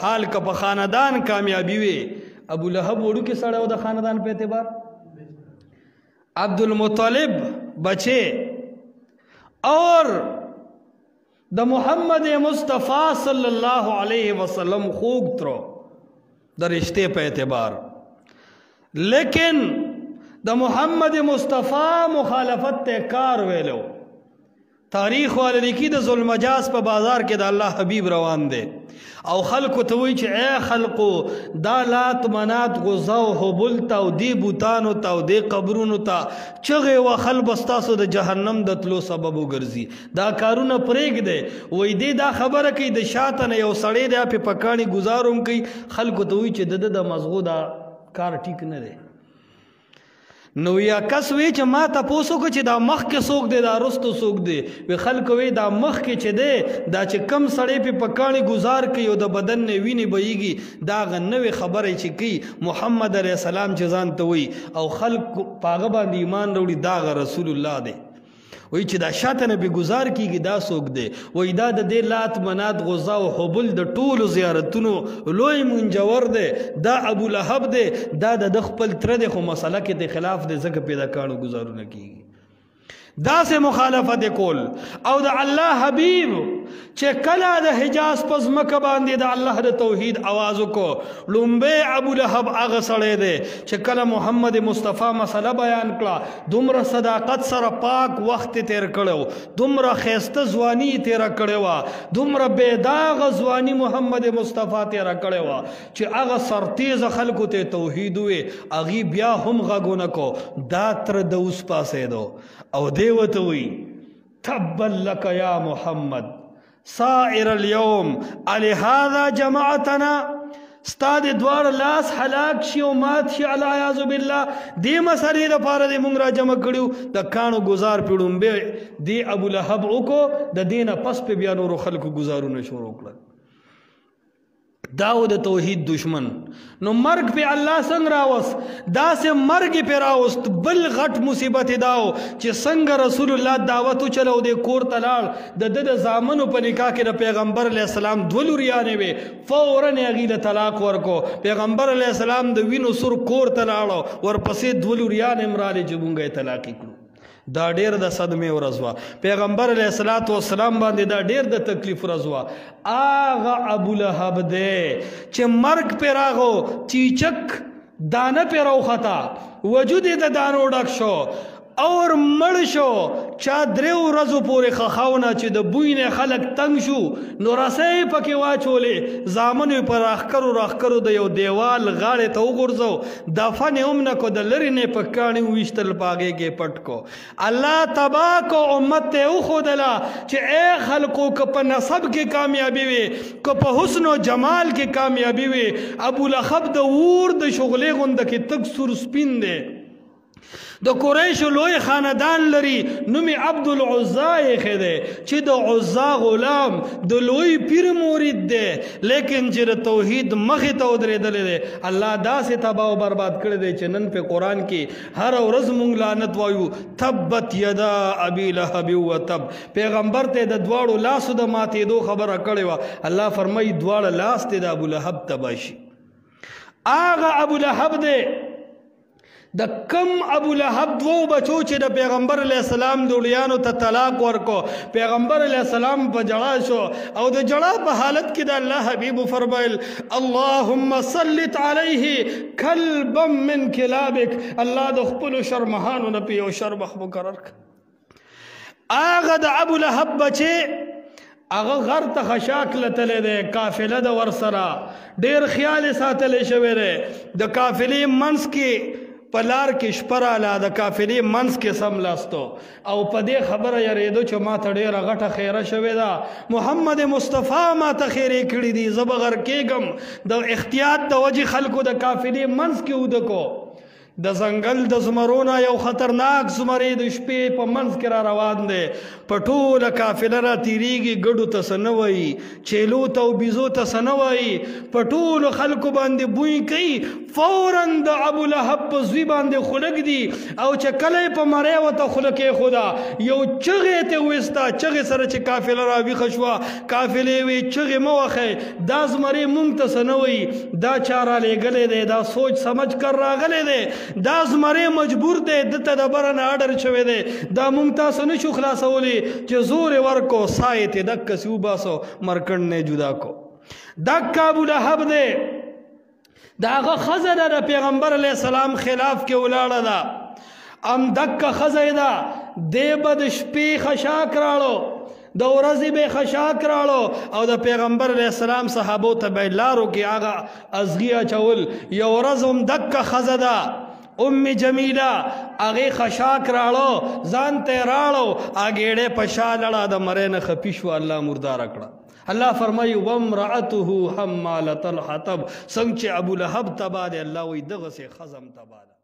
حال که په خاندان کامیابی وي ابو لهب وړوکی سړی و د خاندان په اعتبار عبدالمطلب بچے اور د محمد مصطفیٰ صلی اللہ علیہ وسلم خوږ ترو د رشتے په اعتبار لیکن د محمد مصطفیٰ مخالفت ته کار ویلو تاریخ والا لیکي د ظلمجاز په بازار کې د الله حبیب روان دی او خلکو ته وایي چې اے خلکو دا لات منات غزا او هبل ته او دې بوتانو ته او دې قبرونو ته چغې وهل به ستاسو د جهنم د تلو سبب وګرځي دا کارونه پرېږدئ وایي دې دا خبره کوي د شاته نه یو سړی دی پې پکاڼي ګزار هم کوي خلکو ته وایي چې د د مزغو دا کار ټیک نه دی نو یا کس وی چې ما تاسو کو چې دا مخ کې سوق دی دا رستو سوق دی وی خلک وی دا مخ کې چې دی دا چې کم سړی په پکاڼي گزار کوي او د بدن نه ویني بهیږي دا غنوي خبره چې کوي محمد علیه السلام چې ځان ته وی او خلک پاغه باندې ایمان وروړي دا رسول الله دی وی چې دا شاته نه به گزار کیږي دا څوک دی وی دا د دې لات منات غزا او حبل د ټولو زیارتونو لوی منجور دی دا ابو لهب دی دا د خپل تر دی خو مسله کې د خلاف دی ځکه پیدا کانو گزارونه کیږي دا سے مخالفت کول او د الله حبیب چې کله د حجاز پس مکه باندې د الله د توحید आवाज وکړو لومبه ابو لهب هغه سړی دی چې کله محمد مصطفی مسله بیان کړه دومره صداقت سره پاک وخت تیر کړو دومره خیسته ځواني تیر کړو دومره بے داغ ځواني محمد مصطفی تیر کړو چې هغه سرتیز خلکو ته توحید وي اغي بیا هم غږونه کو دا تر د اوس پاسې دو او دیوته وی تبا لك یا محمد سائر اليوم لهذا جماعتنا استاد دوار لاس حلاک شي او مات شي العیاذ بالله دې مسلې لپاره دې مونږ را جمع کړیو د کانو گزار پیړم به دې ابو لهب وکړو د دینه پس په بیا نورو خلکو گزارونه شروع کړل داو د توحید دشمن نو مرگ پہ اللہ سنگ راوست دا سے مرگ پہ راوست بل غٹ مصیبت داو چې څنګه رسول الله دعوتو چلو دے کور تلاړ د زامنو په نکاح کې د پیغمبر علیہ السلام دولوریانه وي فورا یې له طلاق ورکو پیغمبر علیہ السلام د وینو سر کور تلاړو ورپسې دولوریانه امراله جبونګه طلاق کړو دا ډیر د صدمه ورځ وا پیغمبر علیه الصلاۃ والسلام باندې دا ډیر د تکلیف ورځ وا آغا ابو لهب دې چې مرګ پر راغو چیچک دانه پر راوختا وجود د دانو ډک شو اور مړ شو چا درې ورځو پورې خخاونه چې د بوینه خلک تنگ شو نو رسې پکې واچولې زامن پر راخکرو د یو دیوال غاړه ته وګرځو دفن هم نه کو د لری نه پکانی وشتل پاګه کې پټ کو الله تبا کو امت ته خودلا چې اے خلقو ک په نسب کې کامیابی وي ک په حسن او جمال کې کامیابی وي ابو لهب د ور د شغلې غوند کې تک سور سپین دی د قریش لوی خاندان لري نومي عبد العزا یې خده چې د عزا غلام د لوی پیر مرید دی لیکن چې د توحید مخې ته ودرېدل دی الله داسې تباہ او برباد کړی دی چې نن په قران کې هر ورځ مونږ لعنت وایو تبت یدا ابي لهب وتب پیغمبر ته د دواړو لاسو د ماتېدو خبره کړې و الله فرمایي دواړه لاس ته د ابو لهب تباشي آغا ابو لهب دی د کم ابو لهب دو بچو چې د پیغمبر علیہ السلام دولیانو ته طلاق ورکو پیغمبر علیہ السلام په جړا شو او د جړا په حالت کې د الله حبیب فرمایل اللهم سلط علیه کلبا من کلابک الله د خپل شرمحانو نه په یو شرمخ مقرر کړ هغه د ابو لهب بچي هغه غر ته خشاک لتلې ده قافله د ورسره ډیر خیال ساتلې شوی ده د قافلې منځ کې پلار کې شپراله د قافلې منځ کې سملاستو او په دې خبره یریدو چې ما ته ډېره غټه خیره شوې ده محمد مصطفی ما ته خیرې کړي دي زه به غر کېږم د احتیاط د وجې خلکو د قافلې منځ کې وده کو د ځنګل د زمرونه یو خطرناک زمری د شپې په منځ کې را روان دی په ټوله قافله را تیریږي ګډو ته څه نه وایي چیلو ته او بیزو ته څه نه وایي په ټولو خلکو باندې بوی کوي فورا د ابولهب په زوی باندې خوله ږدي او چې کله یې په مرۍ ورته خوله کېښوده یو چغې ته ویسته چغې سره چې قافله را ویښه شوه قافلې وی چغې مه وهئ دا زمری مونږ ته څه نه وایي دا چا رالیږلی دی دا سوچ سمجھ کر راغلی دی دا زمری مجبور دی دته د بره نه اډر شوی دی دا مونږ تاسو نشو خلاصولی چې زور یې ورکو سا یې ترې دکسې وباسو مرکنډ نه یې جدا کو دکه ابولهب دی د هغه ښځه ده د پیغمبر علیه السلام خلاف کې ولاړه ده ام دکه ښځه یې ده دی به د شپې خشاک راړو د ورځې به خشاک راړو او د پیغمبر علیه السلام صحابو ته به لارو کې هغه ازغي اچول یو ورځ هم دکه ښځه ده ام جمیله هغې خشاک راړو ځان ته یې راړو هغې په شا لړه د مرۍ نه خفي شوه الله مرداره کړه الله فرمایي وامرأته حمالة الحطب څنګه چې ابولهب تباه دی الله وایي دغسې ښځه هم تباه ده